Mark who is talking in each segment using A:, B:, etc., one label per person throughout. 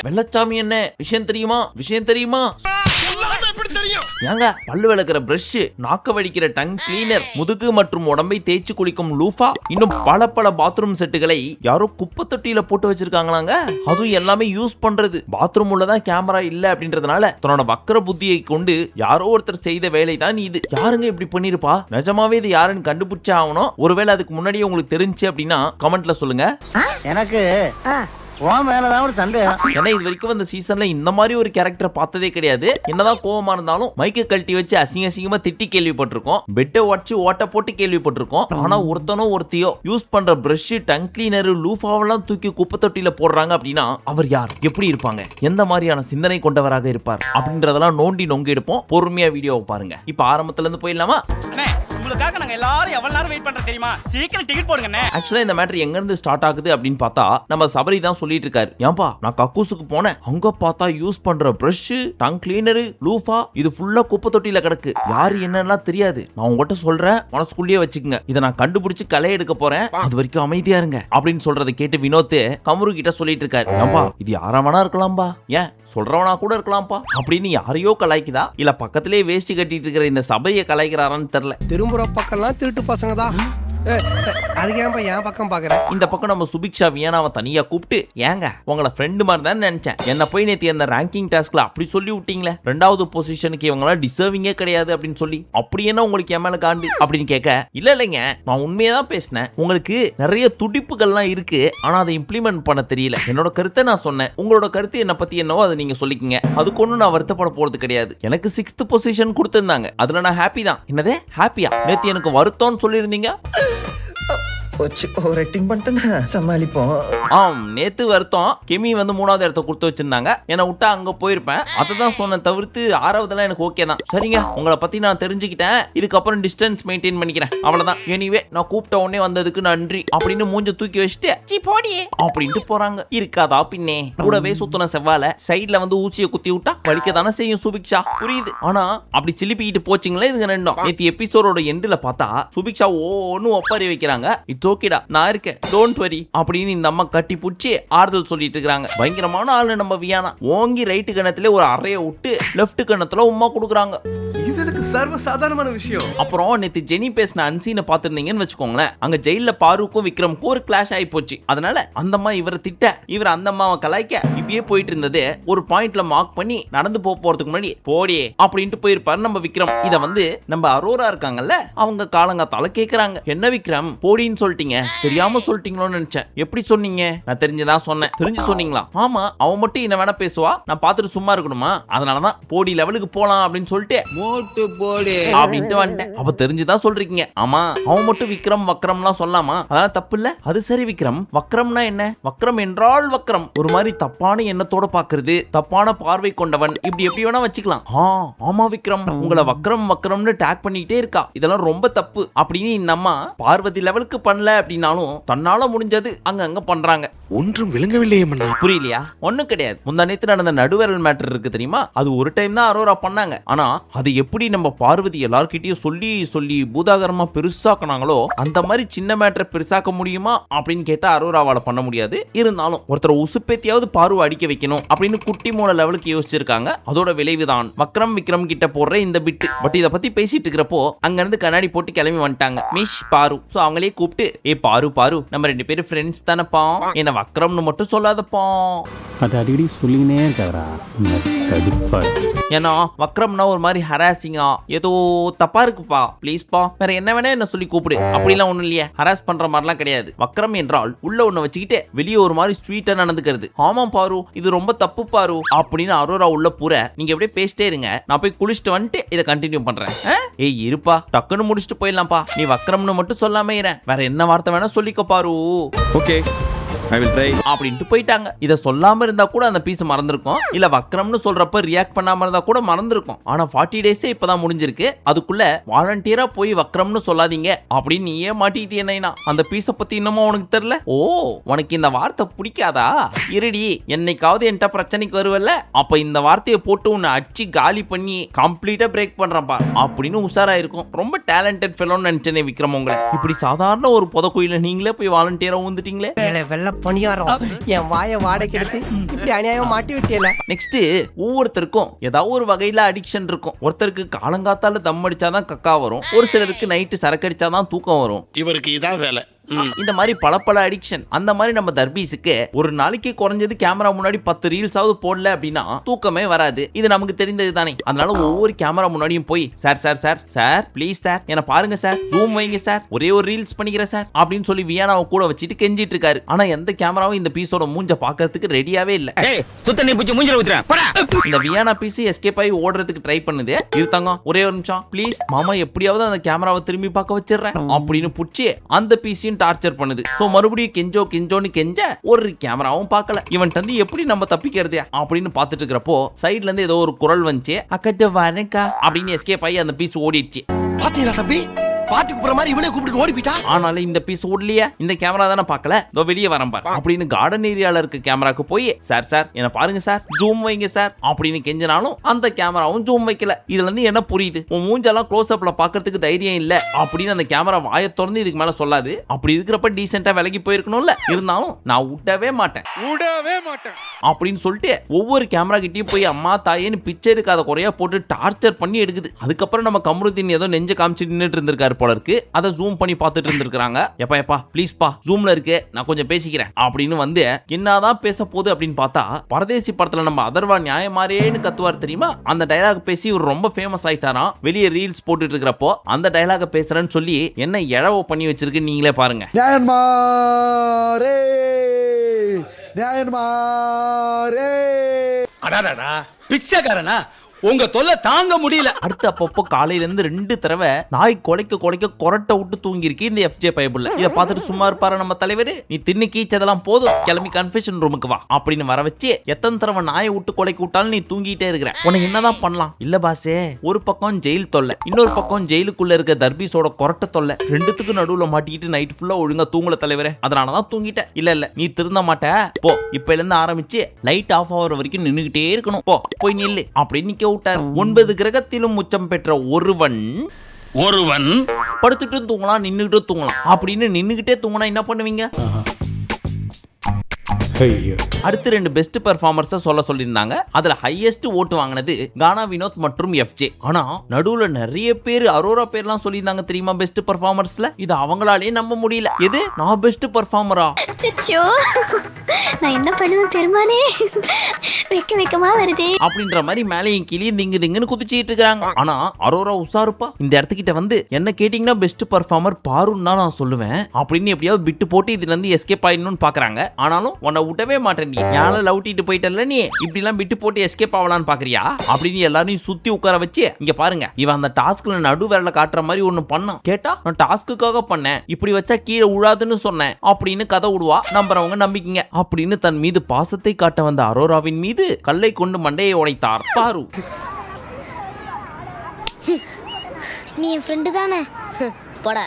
A: வெள்ளச்சாமி என்ன விஷயம் தெரியுமா ஏங்க பல்லு விளக்குற பிரஷ், நாக்க வடிக்கிற டங் கிளீனர், முதுகு மற்றும் உடம்பை தேய்ச்சி குளிக்கும் லூஃபா, இன்னும் பல பாத்ரூம் செட்டுகளை யாரோ குப்பை தொட்டியில போட்டு வச்சிருக்காங்களாங்க. அதுவும் எல்லாமே யூஸ் பண்றது பாத்ரூம் உள்ளதான் கேமரா இல்ல அப்படின்றதுனால தன்னோட வக்கர புத்தியை கொண்டு யாரோ ஒருத்தர் செய்த வேலை தான் இது. யாருங்க இப்படி பண்ணிருப்பா? நிஜமாவே இது யாருன்னு கண்டுபிடிச்சே ஆகணும். ஒருவேளை அதுக்கு முன்னாடியே உங்களுக்கு தெரிஞ்சு அப்படின்னா கமெண்ட்ல சொல்லுங்க.
B: எனக்கு மேலதான் ஒரு சந்தேகம்.
A: ஏன்னா இது வரைக்கும் அந்த சீசன்ல இந்த மாதிரி ஒரு கேரக்டர் பார்த்ததே கிடையாது. என்னதான் கோவமா இருந்தாலும் மைக்க கழட்டி வச்சு அசிங்கமா திட்டி கேள்விப்பட்டிருக்கோம், பெட்டை உடச்சு ஓட்ட போட்டு கேள்விப்பட்டிருக்கோம். ஆனா ஒருத்தனோ ஒருத்தையோ யூஸ் பண்ற பிரஷ், டங் கிளீனர், லூஃபாவெல்லாம் தூக்கி குப்பை தொட்டியில போடுறாங்க அப்படின்னா அவர் யார், எப்படி இருப்பாங்க, எந்த மாதிரியான சிந்தனை கொண்டவராக இருப்பார் அப்படின்றதெல்லாம் நோண்டி நொங்கி எடுப்போம். பொறுமையா வீடியோவை பாருங்க. இப்ப ஆரம்பத்துல இருந்து போயிடலாமா?
C: உங்களுக்காக நாங்க எல்லாரும் எவ்வளவு நேரம் வெயிட் பண்றோம் தெரியுமா? சீக்கிரம் டிக்கெட் போடுங்க.
A: ஆக்சுவலா இந்த மேட்டர் எங்க இருந்து ஸ்டார்ட் ஆகுது அப்படின்னு பார்த்தா நம்ம சபரி தான் சொல்லிட்டு இருக்காரு. ஏன்பா நான் கக்கூசுக்கு போனேன், அங்க பார்த்தா யூஸ் பண்ற பிரஷ், டங் கிளீனர், லூஃபா இது ஃபுல்லா குப்பை தொட்டியில கிடக்கு. யாரு என்னெல்லாம் தெரியாது, நான் உங்ககிட்ட சொல்றேன், மனசுக்குள்ளேயே வச்சுக்கங்க. இதை நான் கண்டுபிடிச்சு களை எடுக்க போறேன், அது வரைக்கும் அமைதியா இருங்க அப்படின்னு சொல்றதை கேட்டு வினோத் கமரு கிட்ட சொல்லிட்டு இருக்காரு. ஏன்பா இது யாராவனா இருக்கலாம்பா, ஏன் சொல்றவனா கூட இருக்கலாம்பா அப்படின்னு யாரையோ கலாய்க்குதா இல்ல பக்கத்திலே வேஷ்டி கட்டிட்டு இருக்கிற இந்த சபையை கலாய்க்கிறாரான்னு தெரியல.
D: திரும்புற பக்கம்லாம் திருட்டு பசங்க தான். அதுக்கு என் பக்கம் பாக்குறேன்.
A: இந்த பக்கம் நம்ம சுபிக்ஷா வியானாவை தனியா கூப்பிட்டு, ஏங்க உங்களை ஃப்ரெண்டு மாதிரி தான் நினைச்சேன், என்ன போய் நேத்து அந்த ரேங்கிங் டாஸ்க்ல அப்படி சொல்லி விட்டீங்களே, 2வது பொசிஷனுக்கு இவங்களாம் டிசர்விங்கே கிடையாது அப்படின்னு சொல்லி, அப்படி என்ன உங்களுக்கு என் மேல காண்டு அப்படின்னு கேட்க, இல்லைங்க நான் உண்மையா தான் பேசினேன், உங்களுக்கு நிறைய துடிப்புகள்லாம் இருக்கு, ஆனா அதை இம்ப்ளிமெண்ட் பண்ண தெரியல. என்னோட கருத்தை நான் சொன்னேன், உங்களோட கருத்து என்ன பத்தி என்னவோ அதை நீங்க சொல்லிக்கங்க, அதுக்கு ஒன்றும் நான் வருத்தப்பட போறது கிடையாது. எனக்கு 6th பொசிஷன் கொடுத்திருந்தாங்க, அதுல நான் ஹாப்பி தான். என்னதே ஹாப்பியா? நேத்து எனக்கு வருத்தம்னு சொல்லியிருந்தீங்க. நேத்து வருத்தம் கெமி வந்து 3வது இடத்த கொடுத்து வச்சிருந்தாங்க, என்ன விட்டா அங்க போயிருப்பேன். அதுதான் சொன்ன தவிர்த்து 6வதுலாம் எனக்கு ஓகே தான். சரிங்க உங்களை பத்தி நான் தெரிஞ்சுக்கிட்டேன், இதுக்கப்புறம் டிஸ்டன்ஸ் மெயின்டைன் பண்ணிக்கிறேன், அவ்வளவுதான். எனிவே நான் கூப்பிட்ட உடனே வந்ததுக்கு நன்றி அப்படின்னு மூஞ்ச தூக்கி வச்சுட்டு போடியே அப்படின்ட்டு போறாங்க. இருக்காதா பின்னே, கூடவே சுத்தின செவ்வால சைட்ல வந்து ஊசியை குத்தி விட்டா வலிக்க தானே செய்யும் சுபிக்ஷா, புரியுது. ஆனா அப்படி சிலிப்பிக்கிட்டு போச்சிங்களே இதுங்க ரெண்டும். நேத்து எபிசோடோட எண்டுல பார்த்தா சுபிக்ஷா ஒன்னு ஒப்பாரி வைக்கிறாங்க. இட்ஸ் ஓகேடா நான் இருக்கேன், டோன்ட் வரி அப்படின்னு இந்த அம்மா கட்டி புடிச்சு ஆறுதல் சொல்லிட்டு இருக்காங்க. பயங்கரமான ஆளு நம்ம வியானா. ஓங்கி ரைட்டு கணத்துல ஒரு அறைய விட்டு லெஃப்ட் கணத்துல உமா கொடுக்குறாங்க.
D: சர்வ சாதாரணமான விஷயம்.
A: அப்புறம் நேத்து ஜெனி பேசின அன்சீனை பாத்துருந்தீங்கன்னு வச்சுக்கோங்களேன், அங்க ஜெயில பாருக்கும் விக்ரமுக்கும் ஒரு கிளாஷ் ஆகி போச்சு. அதனால அந்த அம்மா இவரை திட்ட, இவர் அந்த அம்மாவை கலாய்க்க இப்படியே போயிட்டு இருந்தது. ஒரு பாயிண்ட்ல மார்க் பண்ணி நடந்து போறதுக்கு முன்னாடி போடியே அப்படின்ட்டு போயிருப்பாரு நம்ம விக்ரம். இத வந்து நம்ம அரோரா இருக்காங்கல்ல, அவங்க காலங்காத்தால கேக்குறாங்க, என்ன விக்ரம் போடின்னு சொல்லிட்டீங்க, தெரியாம சொல்லிட்டீங்களோன்னு நினைச்சேன். எப்படி சொன்னீங்க? நான் தெரிஞ்சுதான் சொன்னேன். தெரிஞ்சு சொன்னீங்களா? ஆமா அவன் மட்டும் என்ன வேணா பேசுவா, நான் பாத்துட்டு சும்மா இருக்கணுமா, அதனாலதான் போடி லெவலுக்கு போலாம் அப்படின்னு சொல்லிட்டு மோட்டு போடு அப்படின்ட்டு வந்துட்டேன். அப்ப தெரிஞ்சுதான் சொல்றீங்க. ஆமா அவன் மட்டும் விக்ரம் வக்ரம்லாம் சொல்லாமா, அதெல்லாம் தப்பு இல்ல. அது சரி விக்ரம், வக்ரம்னா என்ன? வக்ரம் என்றால் வக்ரம் ஒரு மாதிரி தப்பான எண்ணத்தோட பாக்குறது, தப்பான பார்வை கொண்டவன், இப்படி எப்படி வேணா வச்சுக்கலாம். ஆமா விக்ரம் உங்களை வக்ரம்னு டேக் பண்ணிட்டே இருக்கா, இதெல்லாம் ரொம்ப தப்பு அப்படின்னு இந்த அம்மா பார்வதி லெவலுக்கு பண்ணல அப்படின்னாலும் தன்னால முடிஞ்சது அங்க பண்றாங்க.
D: ஒன்றும் விளங்கவில்லையே மன்னா.
A: புரியலையா? ஒண்ணும் கிடையாது. முந்தா நேத்து நடந்த நடுவரல் மேட்டர் இருக்கு தெரியுமா, அது ஒரு டைம் தான் அரோரா பண்ணாங்க. ஆனா அது எப்படி நம்ம பார்வதி எல்லார்கிட்டயும் சொல்லி பூதாகரமா பெருசாக்குனாங்களோ அந்த மாதிரி சின்ன மேட்டரை பெருசாக்க முடியுமா அப்படின்னு கேட்டா அரோராவால பண்ண முடியாது. இருந்தாலும் ஒருத்தர் உசுப்பேத்தியாவது பார்வை அடிக்க வைக்கணும் அப்படின்னு குட்டி மூல லெவலுக்கு யோசிச்சிருக்காங்க. அதோட விளைவுதான் விக்ரம் கிட்ட போடுற இந்த பிட்டு. பட் இத பத்தி பேசிட்டு இருக்கிறப்போ அங்க இருந்து கண்ணாடி போட்டு கிளம்பி வந்துட்டாங்க மிஸ் பாரு. சோ அவங்களே கூப்பிட்டு, ஏ பாரு நம்ம 2 பேரும் ஃப்ரெண்ட்ஸ் தானப்பா, என்ன வக்ரம்னு மட்டும் சொல்லாதப்பா.
E: அது அடிக்கடி சொல்லினே இருக்காரா,
A: ஏன்னா வக்ரம்னா ஒரு மாதிரி ஹராசிங்கா ஏதோ தப்பா இருக்குப்பா, ப்ளீஸ்பா வேற என்ன வேணா என்ன சொல்லி கூப்பிடு, அப்படிலாம் ஒண்ணும் இல்லையே, ஹராஸ் பண்ற மாதிரிலாம் கிடையாது. வக்ரம் என்றால் உள்ள ஒண்ணு வச்சுக்கிட்டு வெளியே ஒரு மாதிரி ஸ்வீட்டா நடந்துக்கிறது. ஆமா பாரு இது ரொம்ப தப்பு பாரு அப்படின்னு அரோரா உள்ள பூர நீங்க எப்படியே பேசிட்டே இருங்க, நான் போய் குளிச்சுட்டு வந்துட்டு இதை கண்டினியூ பண்றேன். ஏய் இருப்பா, டக்குன்னு முடிச்சுட்டு போயிடலாம்ப்பா, நீ வக்ரம்னு மட்டும் சொல்லாம இரு, வேற என்ன வார்த்தை வேணா சொல்லிக்க பாரு.
D: ஓகே I will try
A: அப்படின்ட்டு போயிட்டாங்க. இத சொல்லாம இருந்தா கூட அந்த பீஸ் மறந்துருக்கும், இல்ல வக்ரம்னு சொல்றப்ப ரியாக்ட் பண்ணாம இருந்தா கூட மறந்துருக்கும். ஆனா 40 டேஸே இப்பதான் முடிஞ்சிருக்கு, அதுக்குள்ள வாலண்டியரா போய் வக்ரம்னு சொல்லாதீங்க அப்படின்னு நீயே மாட்டிட்டேனா? அந்த பீஸ பத்தி இன்னமும் உனக்கு தெரியல? ஓ உனக்கு இந்த வார்த்தை பிடிக்காதா? இருடி, என்னைக்காவது என்கிட்ட பிரச்சனைக்கு வருவல்ல, அப்ப இந்த வார்த்தையை போட்டு உன்னை அடிச்சு காலி பண்ணி கம்ப்ளீட்டா பிரேக் பண்றப்பா அப்படின்னு உஷாரா இருக்கும். ரொம்ப டேலண்டட் ஃபெலோன்னு நினைச்சேனே விக்ரம் உங்களை. இப்படி சாதாரண ஒரு புத கோயில நீங்களே போய் வாலண்டியரா வந்துட்டீங்களே.
B: வெள்ள
D: பணியாரம் என் வாயை வாடகை எடுத்து இப்படி அநியாயம் மாட்டி விட்டியல.
A: நெக்ஸ்ட் ஒவ்வொருத்தருக்கும் ஏதாவது ஒரு வகையில அடிக்ஷன் இருக்கும். ஒருத்தருக்கு காலங்காத்தால தம் அடிச்சாதான் கக்கா வரும், ஒரு சிலருக்கு நைட்டு சரக்கு அடிச்சாதான் தூக்கம் வரும்.
F: இவருக்கு இதான் வேலை.
A: இந்த மாதிரி பல அடிக்ஷன். அந்த மாதிரி நம்ம தர்பீஸுக்கு ஒரு நாளைக்கு குறைஞ்சது கேமரா முன்னாடி 10 ரீல்ஸாவது போடல அப்படின்னா தூக்கமே வராது. இது நமக்கு தெரிந்தது தானே. அதனால ஒவ்வொரு கேமரா முன்னாடியும் போய் sir sir sir sir please sir என்ன பாருங்க சார், ஜூம் வைங்க சார், ஒரே ஒரு ரீல்ஸ் பண்ணிக்கிறேன் சார் அப்படின்னு சொல்லி வியானாவை கூட வச்சுட்டு கெஞ்சிட்டு இருக்காரு. ஆனா எந்த கேமராவும் இந்த பீஸோட மூஞ்ச பாக்கிறதுக்கு ரெடியாவே இல்ல. இந்த வியானா பீஸ் எஸ்கேப் ஆகி ஓடுறதுக்கு ட்ரை பண்ணுது. இருத்தாங்க ஒரே ஒரு நிமிஷம் ப்ளீஸ், மாமா எப்படியாவது அந்த கேமராவை திரும்பி பார்க்க வச்சிடுறேன் அப்படின்னு புடிச்சு அந்த பீஸையும் டார்ச்சர் பண்ணுது. சோ மறுபடியும் கெஞ்சோன்னு கெஞ்ச ஒரு கேமராவும் பார்க்கல. இவன் வந்து எப்படி நம்ம தப்பிக்கிறது அப்படின்னு பார்த்துட்டு இருக்கிறப்போ சைடுல இருந்து ஏதோ ஒரு குரல் வந்துச்சு, அக்கா வரேக்கா அப்படின்னு எஸ்கேப் ஆகி அந்த பீஸ் ஓடிடுச்சு.
B: பாத்தீங்களா தம்பி, பாட்டுக்கு போற மாதிரி இவளே கூப்பிட்டு ஓடி போயிட்டா.
A: ஆனாலும் இந்த பீஸ் ஓடலையே, இந்த கேமரா தானே பார்க்கல, இதோ வெளியே வரேன் பார் அப்படின்னு கார்டன் ஏரியால இருக்க கேமராக்கு போய் சார் சார் என்ன பாருங்க சார், ஜூம் வைங்க சார் அப்படின்னு கெஞ்சினாலும் அந்த கேமராவும் ஜூம் வைக்கல. இதுல இருந்து என்ன புரியுது, உன் மூஞ்செல்லாம் க்ளோஸ் அப்ல பாக்குறதுக்கு தைரியம் இல்ல அப்படின்னு அந்த கேமரா வாயை திறந்து இதுக்கு மேல சொல்லாது. அப்படி இருக்கிறப்ப டீசென்ட்டா விலகி போயிருக்கணும்ல. இருந்தாலும் நான் விடவே மாட்டேன் அப்படின்னு சொல்லிட்டு ஒவ்வொரு கேமரா கிட்டயும் போய் அம்மா தாயேன்னு பிச்சை எடுக்காத குறையா போட்டு டார்ச்சர் பண்ணி எடுக்குது. அதுக்கப்புறம் நம்ம கமருதீன் ஏதோ நெஞ்ச காமிச்சு நின்னுட்டு இருந்திருக்காரு போல இருக்கு. அதை ஜூம் பண்ணி பார்த்துட்டு இருந்திருக்காங்க. எப்பா ப்ளீஸ் பா ஜூம்ல இருக்கு, நான் கொஞ்சம் பேசிக்கிறேன் அப்படின்னு வந்து என்னதான் பேச போகுது அப்படின்னு பார்த்தா பரதேசி படத்துல நம்ம அதர்வா நியாயமாரேன்னு கத்துவார் தெரியுமா, அந்த டயலாக் பேசி இவர் ரொம்ப ஃபேமஸ் ஆயிட்டாராம். வெளியே ரீல்ஸ் போட்டுட்டு இருக்கிறப்போ அந்த டயலாக பேசுறேன்னு சொல்லி என்ன இழவ பண்ணி வச்சிருக்கு நீங்களே பாருங்க.
C: பிச்சைக்காரனா உங்க தொல்லை தாங்க முடியல.
A: அடுத்து அப்பப்போ காலையில இருந்து 2 தடவை நாய் கொலைக்க கொரட்டை விட்டு தூங்கி இருக்கு இந்த FJ பைபிள்ல. இதை பார்த்துட்டு சும்மா இருப்பாரு நம்ம தலைவர், நீ தின்னு கீச்சதெல்லாம் போதும் கிளம்பி கன்ஃபெஷன் ரூமுக்கு வா அப்படின்னு வர வச்சு எத்தனை தடவை நாயை விட்டு கொலைக்கு விட்டாலும் நீ தூங்கிட்டே இருக்கிற, உனக்கு என்னதான் பண்ணலாம். இல்ல பாசே, ஒரு பக்கம் ஜெயில் தொல்லை, இன்னொரு பக்கம் ஜெயிலுக்குள்ள இருக்க தர்பீஸோட கொரட்டை தொல்லை, ரெண்டுத்துக்கு நடுவுல மாட்டிக்கிட்டு நைட் ஃபுல்லா ஒழுங்கா தூங்கல தலைவரே, அதனாலதான் தூங்கிட்டேன். இல்ல நீ திருந்த மாட்ட போ, இப்ப இருந்து ஆரம்பிச்சு லைட் ஆஃப் ஆகிற வரைக்கும் நின்னுகிட்டே இருக்கணும், போ போய் நில்லு அப்படின்னு விட்டார். 9 கிரகத்திலும் உச்சம் பெற்ற ஒருவன் படுத்துட்டு தூங்கலாம், நின்னுகிட்டு தூங்கலாம். அப்படின்னு நின்னுகிட்டே தூங்கினா என்ன பண்ணுவீங்க? அடுத்து 2 பெஸ்ட் பெர்ஃபார்மர்ஸ் சொல்ல சொல்லியிருந்தாங்க. அதுல ஹையஸ்ட் ஓட்டு வாங்கினது கானா வினோத் மற்றும் FJ. ஆனா நடுவுல நிறைய பேர் அரோரா பேர்லாம் சொல்லியிருந்தாங்க தெரியுமா பெஸ்ட் பெர்ஃபார்மர்ஸ்ல. இது அவங்களாலே நம்ப முடியல. எது நான் பெஸ்ட் பெர்ஃபார்மரா?
G: அச்சச்சோ, நான் என்ன பண்ணுவேன் பெருமானே, வெக்கமா வருதே
A: அப்படின்ற மாதிரி மேலையும் கீழே திங்குன்னு குதிச்சிட்டு இருக்காங்க. ஆனா அரோரா உசாருப்பா, இந்த இடத்துக்கிட்ட வந்து என்ன கேட்டீங்கன்னா பெஸ்ட் பெர்ஃபார்மர் பாருன்னு தான் நான் சொல்லுவேன் அப்படின்னு எப்படியாவது விட்டு போட்டு இதுல இருந்து எஸ்கேப் ஆயிடணும்னு பாக்குறாங்க. ஆனாலும் உன்னை விட்டவே மாட்டேன், நீ யாரை லவுட்டிட்டு போயிட்டல, நீ இப்படி எல்லாம் விட்டு போட்டு எஸ்கேப் ஆகலான்னு பாக்குறியா அப்படின்னு எல்லாரையும் சுத்தி உட்கார வச்சு இங்க பாருங்க இவன் அந்த டாஸ்க்ல நடு விரல காட்டுற மாதிரி ஒண்ணு பண்ணான். கேட்டா நான் டாஸ்க்குக்காக பண்ணேன், இப்படி வச்சா கீழே உழாதுன்னு சொன்னேன் அப்படின்னு கதை விடுவா. நம்புறவங்க நம்பிக்கிங்க அப்படின்னு தன் மீது பாசத்தை காட்ட வந்த அரோராவின் மீது கல்லை கொண்டு மண்டையை உடைத்தார் பாரு.
G: நீ என் ஃப்ரெண்டு தானே, போடா.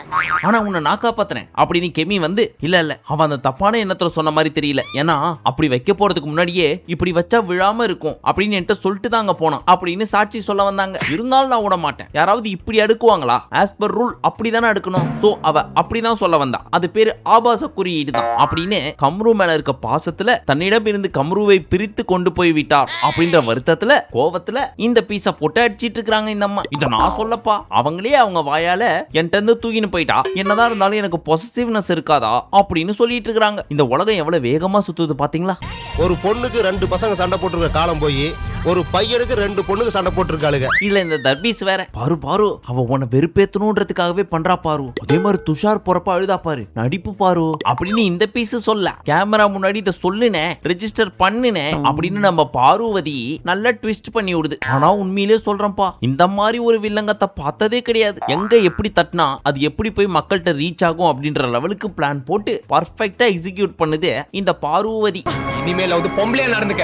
A: ஆனா உன்னை நான் காப்பாத்துறேன் அப்படின்னு கெமி வந்து இல்ல அவன் அந்த தப்பான எண்ணத்துல சொன்ன மாதிரி தெரியல, ஏன்னா அப்படி வைக்க போறதுக்கு முன்னாடியே இப்படி வச்சா விழாம இருக்கும் அப்படின்னு என்கிட்ட சொல்லிட்டு தாங்க போனான் அப்படின்னு சாட்சி சொல்ல வந்தாங்க. இருந்தாலும் நான் விட மாட்டேன், யாராவது இப்படி அடுக்குவாங்களா? ஆஸ் பர் ரூல் அப்படிதானே அடுக்கணும். சோ அவ அப்படிதான் சொல்ல வந்தா, அது பேரு ஆபாச குறியீடு தான் அப்படின்னு கம்ரு மேல இருக்க பாசத்துல தன்னிடம் இருந்து கம்ருவை பிரித்து கொண்டு போய் விட்டார் அப்படின்ற வருத்தத்துல கோவத்துல இந்த பீஸ போட்டு அடிச்சிட்டு இருக்காங்க இந்த அம்மா. இத நான் சொல்லப்பா, அவங்களே அவங்க வாயால என்கிட்ட இருந்து தூக்கின்னு போயிட்டா என்னதான் இருந்தாலும் எனக்கு பொசசிவ்னஸ் இருக்காதா அப்படின்னு சொல்லிட்டு இருக்காங்க. இந்த உலகம் எவ்வளவு வேகமா சுத்துது பாத்தீங்களா?
H: ஒரு பொண்ணுக்கு 2 பசங்க சண்டை போட்டுருக்க காலம் போய் ஒரு பையனுக்கு 2 பொண்ணுக்கு சண்டை போட்டுருக்காளுங்க.
A: இதுல இந்த தர்பீஸ் வேற பாரு அவ உன்னை வெறுப்பேத்தணும்ன்றதுக்காகவே பண்றா பாரு. அதே மாதிரி துஷார் போறப்ப அழுதா பாரு, நடிப்பு பாரு அப்படின்னு இந்த பீஸ் சொல்ல கேமரா முன்னாடி இதை சொல்லுனேன், ரெஜிஸ்டர் பண்ணுனேன் அப்படின்னு நம்ம பார்வதி நல்லா ட்விஸ்ட் பண்ணி விடுது. ஆனா உண்மையிலே சொல்றேன்ப்பா, இந்த மாதிரி ஒரு வில்லங்கத்தை பார்த்ததே கிடையாது. எங்க எப்படி தட்டினா அது எப்படி போய் மக்கள்கிட்ட ரீச் ஆகும் அப்படின்ற லெவலுக்கு பிளான் போட்டு பர்ஃபெக்ட்டா எக்ஸிக்யூட் பண்ணுது இந்த பார்வதி.
C: இனிமேல் பொம்பளையா நடந்துக்க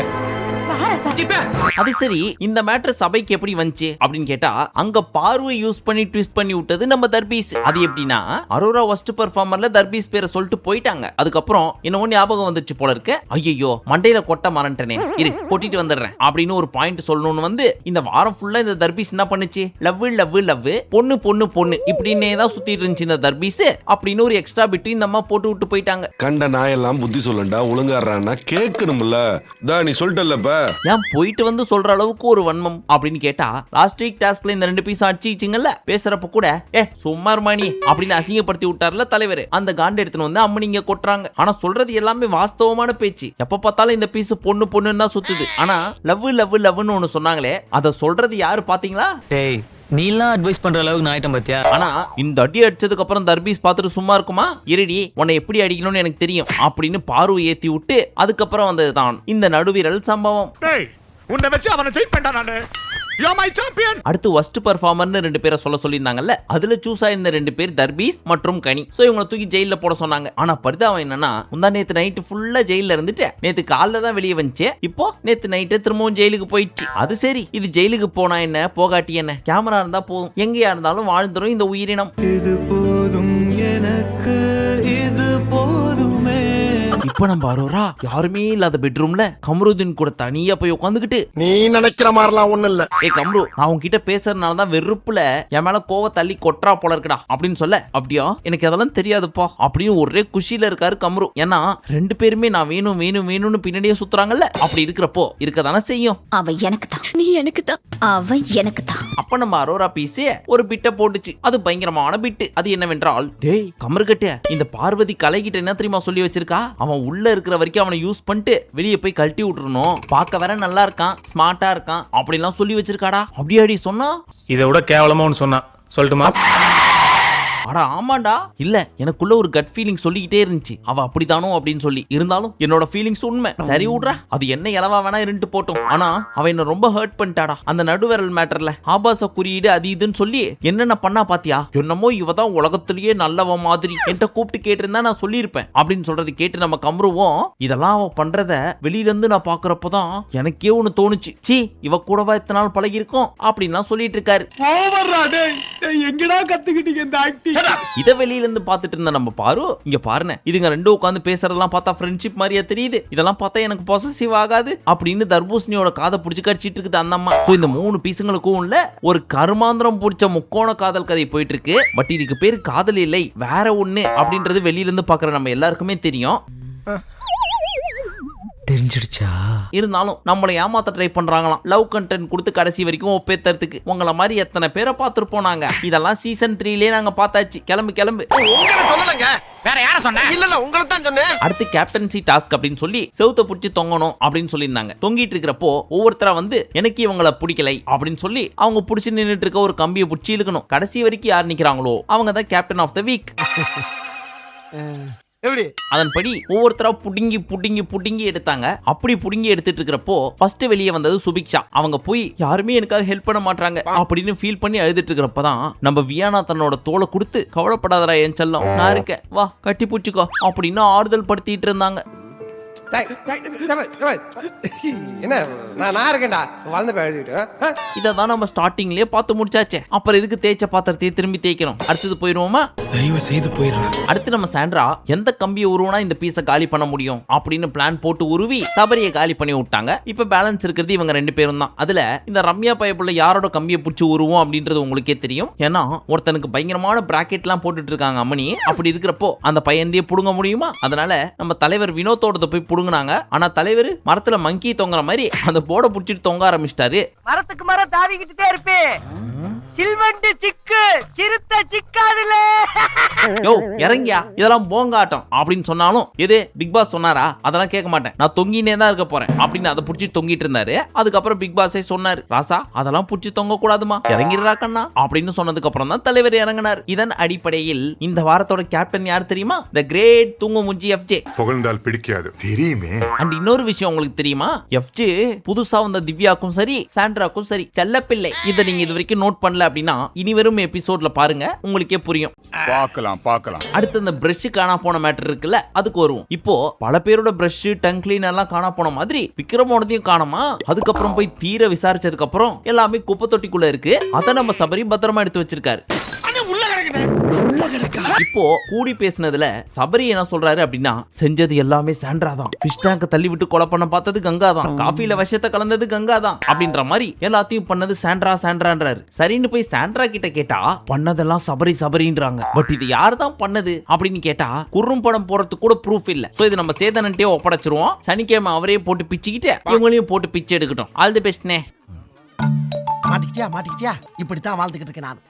A: அது சரி, இந்த மேட்டர் சபைக்கு எப்படி வந்துச்சு அப்படின்னு கேட்டா, அங்க பார்வை யூஸ் பண்ணி ட்விஸ்ட் பண்ணி விட்டது நம்ம தர்பீஸ். அது எப்படின்னா, அரோரா ஃபர்ஸ்ட் பெர்ஃபார்மர்ல தர்பீஸ் பேரை சொல்லிட்டு போயிட்டாங்க. அதுக்கப்புறம் என்னவோ ஞாபகம் வந்துச்சு போல இருக்கு. ஐயோ மண்டையில கொட்ட மறந்துட்டேனே, இரு கொட்டிட்டு வந்துடுறேன் அப்படின்னு ஒரு பாயிண்ட் சொல்லணும்னு வந்து இந்த வாரம் ஃபுல்லா இந்த தர்பீஸ் என்ன பண்ணுச்சு, லவ் லவ் லவ், பொண்ணு பொண்ணு பொண்ணு இப்படின்னே தான் சுத்திட்டு இருந்துச்சு இந்த தர்பீஸ். அப்படின்னு ஒரு எக்ஸ்ட்ரா பிட் இந்த அம்மா போட்டு விட்டு போயிட்டாங்க.
F: கண்ட நாயெல்லாம் புத்தி சொல்லண்டா, ஒழுங்காடுறான்னா கேட்கணும்ல. நீ சொல்லிட்டல்லப்ப,
A: ஏன் போயிட்டு வந்து சொல்ற அளவுக்கு ஒரு வன்மம் அப்படின்னு கேட்டா, லாஸ்ட் வீக் டாஸ்க்ல இந்த 2 பீஸ் அடிச்சிங்கல்ல, பேசுறப்ப கூட சும்மா இருமானி அப்படின்னு அசிங்கப்படுத்தி விட்டார்ல தலைவர். அந்த காண்டு எடுத்துன்னு வந்து அம்ம நீங்க கொட்டுறாங்க. ஆனா சொல்றது எல்லாமே வாஸ்தவமான பேச்சு. எப்ப பார்த்தாலும் இந்த பீஸ் பொண்ணு பொண்ணுன்னு தான் சுத்துது. ஆனா லவ் லவ் லவ்னு ஒண்ணு சொன்னாங்களே, அத சொல்றது யாரு பாத்தீங்களா?
I: டேய், நீலாம் அட்வைஸ் பண்ற அளவுக்கு நான் ஆயிட்டேன் பாத்தியா?
A: ஆனா இந்த அடி அடிச்சதுக்கு அப்புறம் தர்பீஸ் பார்த்துட்டு சும்மா இருக்குமா? இருடி, உன்னை எப்படி அடிக்கணும்னு எனக்கு தெரியும் அப்படின்னு பார்வை ஏத்தி விட்டு அதுக்கப்புறம் வந்ததுதான் இந்த நடுவீரல் சம்பவம்.
J: உன்னை வச்சு அவனை ஜெயிட் பண்ணா நானு. You are my champion.
A: அடுத்து ஃபர்ஸ்ட் பெர்ஃபார்மர்னு 2 பேரை சொல்லியிருந்தாங்கல்ல, அதுல சூஸ் ஆயிருந்த 2 பேர் தர்பீஸ் மற்றும் கனி. சோ இவங்களை தூக்கி ஜெயில போட சொன்னாங்க. ஆனா பரிதாபம் என்னன்னா, முந்தா நேத்து நைட்டு ஃபுல்லா ஜெயில இருந்துட்டு நேத்து காலைல தான் வெளியே வந்துச்சு. இப்போ நேத்து நைட்டு திரும்பவும் ஜெயிலுக்கு போயிடுச்சு. அது சரி, இது ஜெயிலுக்கு போனா என்ன போகாட்டி என்ன, கேமரா இருந்தா போதும், எங்கேயா இருந்தாலும் வாழ்ந்துரும் இந்த உயிரினம். இது போதும் எனக்கு, இது போதுமே. இப்ப நம்ம அரோரா யாருமே இல்லாத பெட்ரூம்ல கமருதீன் கூட தனியா போய் உட்காந்துக்கிட்டு,
B: நீ நினைக்கிற மாதிரிலாம் ஒண்ணு இல்ல.
A: கம்ரு, நான் உன்கிட்ட பேசுறதுனாலதான் வெறுப்புல என் மேல கோவ தள்ளி கொட்டா போல இருக்குடா அப்படின்னு சொல்ல, அப்படியா எனக்கு அதெல்லாம் தெரியாதுப்பா அப்படின்னு ஒரே குஷியில இருக்காரு கம்ரு. ஏன்னா 2 பேருமே நான் வேணும் வேணும் வேணும்னு பின்னாடியே சுத்துறாங்கல்ல, அப்படி இருக்கிறப்போ இருக்கதானே செய்யும்.
G: அவ எனக்கு தான், நீ எனக்கு தான், அவ எனக்கு தான்.
A: அப்ப நம்ம அரோரா பீஸ் ஒரு பிட்ட போட்டுச்சு. அது பயங்கரமான பிட்டு. அது என்னவென்றால், டேய் கமருகட்ட, இந்த பார்வதி கலைகிட்ட என்ன தெரியுமா சொல்லி வச்சிருக்கா, அவன் உள்ள இருக்கிற வரைக்கும் அவனை யூஸ் பண்ணிட்டு வெளியே போய் கழட்டி விட்டுறணும், பார்க்க வேற நல்லா இருக்கான், ஸ்மார்ட்டா இருக்கான் அப்படிலாம் சொல்லி வச்சிருக்காடா. அப்படியாடி சொன்னா?
E: இதை விட கேவலமா ஒன்று சொன்னா சொல்லட்டுமா?
A: அட ஆமாண்டா. இல்ல, எனக்குள்ள ஒரு கட் ஃபீலிங் சொல்லிக்கிட்டே இருந்துச்சு, அவ அப்படிதானோ அப்படின்னு சொல்லி. இருந்தாலும் என்னோட ஃபீலிங்ஸ் உண்மை. சரி விடுறா, அது என்ன இலவா வேணா இருந்துட்டு போட்டோம். ஆனா அவ என்ன ரொம்ப ஹர்ட் பண்ணிட்டாடா. அந்த நடுவரல் மேட்டர்ல ஆபாச குறியீடு அது இதுன்னு சொல்லி என்னென்ன பண்ணா பாத்தியா? என்னமோ இவதான் உலகத்திலேயே நல்லவ மாதிரி என்கிட்ட கூப்பிட்டு கேட்டிருந்தா நான் சொல்லியிருப்பேன் அப்படின்னு சொல்றது கேட்டு நம்ம கம்ருவோம். இதெல்லாம் அவ பண்றத வெளியில இருந்து நான் பாக்குறப்பதான் எனக்கே ஒண்ணு தோணுச்சு, சீ இவ கூடவா இத்தனை நாள் பழகி இருக்கும் அப்படின்னு சொல்லிட்டு இருக்காரு.
J: எங்கடா கத்துக்கிட்டீங்க இந்த ஆக்டிங்?
A: இத வெளியில இருந்து பாத்துட்டு இருந்த நம்ம பாரு, இங்க பாருங்க, இதுங்க 2 உட்கார்ந்து பேசுறதெல்லாம் பார்த்தா ஃப்ரெண்ட்ஷிப் மாதிரியா தெரியுது, இதெல்லாம் பார்த்தா எனக்கு பொசசிவ் ஆகாது அப்படின்னு தர்பூசணியோட காதை பிடிச்சு கடிச்சிட்டு இருக்குது அந்த அம்மா. சோ இந்த 3 பீசுங்களுக்கும் உள்ள ஒரு கருமாந்திரம் பிடிச்ச முக்கோண காதல் கதை போயிட்டு இருக்கு. பட் இதுக்கு பேரு காதல் இல்லை, வேற ஒண்ணு அப்படின்றது வெளியில இருந்து பாக்குற நம்ம எல்லாருக்குமே தெரியும்.
I: தெரிஞ்சிடுச்சா?
A: இருந்தாலும் நம்மளை ஏமாத்த ட்ரை பண்றாங்களாம். லவ் கண்டென்ட் கொடுத்து கடைசி வரைக்கும் ஒப்பேத்துறதுக்கு. உங்களை மாதிரி எத்தனை பேரை பார்த்துருப்போம் நாங்க. இதெல்லாம் சீசன் 3லயே நாங்க பார்த்தாச்சு. கிளம்பு கிளம்பு.
B: சொல்லலங்க, வேற யார சொன்ன? இல்ல உங்களை தான் சொன்னேன்.
A: அடுத்து கேப்டன்சி டாஸ்க் அப்படின்னு சொல்லி செவுத்த புடிச்சு தொங்கணும் அப்படின்னு சொல்லியிருந்தாங்க. தொங்கிட்டு இருக்கிறப்போ ஒவ்வொருத்தரா வந்து எனக்கு இவங்களை பிடிக்கலை அப்படின்னு சொல்லி அவங்க புடிச்சு நின்றுட்டு இருக்க ஒரு கம்பியை புடிச்சு இழுக்கணும். கடைசி வரைக்கும் யார் நிக்கிறாங்களோ அவங்க தான் கேப்டன் ஆஃப் த வீக். அதன்படி ஒவ்வொருத்தரா புடுங்கி புடுங்கி புடுங்கி எடுத்தாங்க. அப்படி புடுங்கி எடுத்துட்டு இருக்கிறப்போ ஃபர்ஸ்ட் வெளியே வந்தது சுபிக்ஷா. அவங்க போய் யாருமே எனக்காக ஹெல்ப் பண்ண மாட்டாங்க அப்படின்னு ஃபீல் பண்ணி அழுதுட்டு இருக்கிறப்பதான் நம்ம வியானா தன்னோட தோலை கொடுத்து, கவலைப்படாதரா என் செல்லம், நான் இருக்கேன், வா கட்டி பூச்சிக்கோ அப்படின்னு ஆறுதல் படுத்திட்டு இருந்தாங்க.
D: என்ன நான் இருக்கேன்டா, வளர்ந்து போயிட்டு
A: இதான் நம்ம ஸ்டார்டிங்லயே பார்த்து முடிச்சாச்சே. அப்புறம் எதுக்கு தேய்ச்ச பாத்திரத்தையே திரும்பி தேய்க்கணும். அடுத்தது போயிருவோமா?
E: தயவு செய்து போயிடலாம்.
A: அடுத்து நம்ம சாண்ட்ரா எந்த கம்பியை உருவனா இந்த பீஸை காலி பண்ண முடியும் அப்படின்னு பிளான் போட்டு உருவி சபரியை காலி பண்ணி விட்டாங்க. இப்ப பேலன்ஸ் இருக்கிறது இவங்க 2 பேரும் தான். அதுல இந்த ரம்யா பயப்புள்ள யாரோட கம்பியை பிடிச்சி உருவோம் அப்படின்றது உங்களுக்கே தெரியும். ஏன்னா ஒருத்தனுக்கு பயங்கரமான பிராக்கெட் எல்லாம் போட்டுட்டு இருக்காங்க அம்மனி. அப்படி இருக்கிறப்போ அந்த பையன்தையே புடுங்க முடியுமா? அதனால நம்ம தலைவர் வினோத்தோட போய் புடுங்கினாங்க. ஆனா தலைவர் மரத்துல மங்கி தொங்குற மாதிரி அந்த போர்டை புடிச்சிட்டு தொங்க ஆரம்பிச்சிட்டாரு.
C: மரத்துக்கு மரம் தாவிக்கிட்டே இருப்பே, சில்வண்டு சிக்கு சிறுத்த சிக்காதுல.
A: யோ இறங்கியா, இதெல்லாம் போங்காட்டம் அப்படின்னு சொன்னாலும், எது பிக் பாஸ் சொன்னாரா? அதெல்லாம் கேட்க மாட்டேன், நான் தொங்கினே தான் இருக்க போறேன் அப்படின்னு அதை புடிச்சு தொங்கிட்டு இருந்தாரு. அதுக்கப்புறம் பிக் பாஸே சொன்னாரு, ராசா அதெல்லாம் புடிச்சு தொங்க கூடாதுமா, இறங்கிடுறா கண்ணா அப்படின்னு சொன்னதுக்கு அப்புறம் தான் தலைவர் இறங்கினார். இதன் அடிப்படையில் இந்த வாரத்தோட கேப்டன் யார் தெரியுமா? தி கிரேட் தூங்கு முஞ்சி FJ.
F: புகழ்ந்தால் பிடிக்காது.
J: தெரியுமே.
A: அண்ட் இன்னொரு விஷயம் உங்களுக்கு தெரியுமா, எஃப்ஜே புதுசா வந்த திவ்யாக்கும் சரி சாண்ட்ராக்கும் சரி செல்லப்பிள்ளை. இதை நீங்க இது வரைக்கும் நோட் பண்ணல அப்படின்னா இனி வரும் எபிசோட்ல பாருங்க, உங்களுக்கே புரியும்.
J: பார்க்கலாம்.
A: அடுத்து அந்த பிரஷ் காணா போன மேட்டர் இருக்குல்ல, அதுக்கு வருவோம். இப்போ பல பேரோட பிரஷ் டங் கிளீனர் எல்லாம் காணா போன மாதிரி விக்ரமோடதையும் காணாமா. அதுக்கப்புறம் போய் தீர விசாரிச்சதுக்கு அப்புறம் எல்லாமே குப்பை தொட்டிக்குள்ள இருக்கு. அதை நம்ம சபரி பத்திரமா எடுத்து வச்சிருக்காரு. இப்போ கூடி பேசினதுல சபரி என்ன சொல்றாரு அப்படின்னா, செஞ்சது எல்லாமே சாண்ட்ரா தான், ஃபிஷ் டேங்க தள்ளி விட்டு கொலை பண்ண பார்த்தது கங்கா தான், காஃபில விஷத்தை கலந்தது கங்கா தான் அப்படின்ற மாதிரி எல்லாத்தையும் பண்ணது சாண்ட்ரான்றாரு. சரின்னு போய் சாண்ட்ரா கிட்ட கேட்டா பண்ணதெல்லாம் சபரின்றாங்க. பட் இது யார் தான் பண்ணது அப்படின்னு கேட்டா குறும் படம் போறதுக்கு கூட ப்ரூஃப் இல்ல. சோ இது நம்ம சேதனன்ட்டே ஒப்படைச்சிருவோம். சனிக்கிழமை அவரே போட்டு பிச்சுக்கிட்டு இவங்களையும் போட்டு பிச்சு எடுக்கட்டும். All the பெஸ்ட்னே.
B: மாட்டிக்கிட்டியா இப்படித்தான் வாழ்ந்துகிட்டு இருக்கேன் நான்.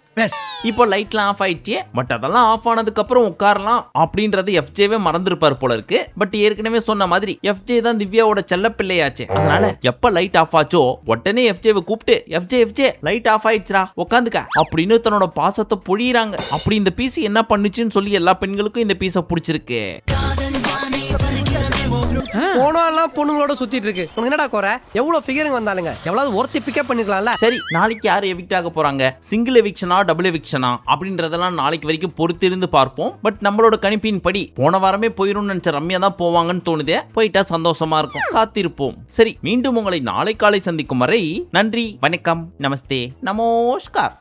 A: இப்போ லைட்லாம் ஆஃப் ஆயிடுச்சு. பட் அதெல்லாம் ஆஃப் ஆனதுக்கு அப்புறம் உட்காரலாம் அப்படின்றது எஃப்ஜேவே மறந்துருப்பாரு போல இருக்கு. பட் ஏற்கனவே சொன்ன மாதிரி எஃப்ஜே தான் திவ்யாவோட செல்ல பிள்ளையாச்சு. அதனால எப்ப லைட் ஆஃப் ஆச்சோ உடனே எஃப்ஜேவை கூப்பிட்டு எஃப்ஜே லைட் ஆஃப் ஆயிடுச்சுடா உட்காந்துக்க அப்படின்னு தன்னோட பாசத்தை பொழியறாங்க. அப்படி இந்த பீஸ் என்ன பண்ணுச்சுன்னு சொல்லி எல்லா பெண்களுக்கும் இந்த பீஸை பிடிச்சிருக்கு.
D: போனோம் பொண்ணுங்களோட சுத்திட்டு இருக்கு. உனக்கு என்னடா குறை? எவ்வளவு ஃபிகரிங் வந்தாலுங்க எவ்வளவு ஒருத்தி பிக்கப் பண்ணிக்கலாம்ல.
A: சரி, நாளைக்கு யார் எவிக்ட் ஆக போறாங்க, சிங்கிள் எவிக்ஷனா டபுள் எவிக்ஷனா அப்படின்றதெல்லாம் நாளைக்கு வரைக்கும் பொறுத்திருந்து பார்ப்போம். பட் நம்மளோட கணிப்பின் படி போன வாரமே போயிரும் நினைச்ச ரம்யா தான் போவாங்கன்னு தோணுதே. போயிட்டா சந்தோஷமா இருக்கும், காத்திருப்போம். சரி, மீண்டும் உங்களை நாளை காலை சந்திக்கும் வரை நன்றி, வணக்கம், நமஸ்தே, நமஸ்கார்.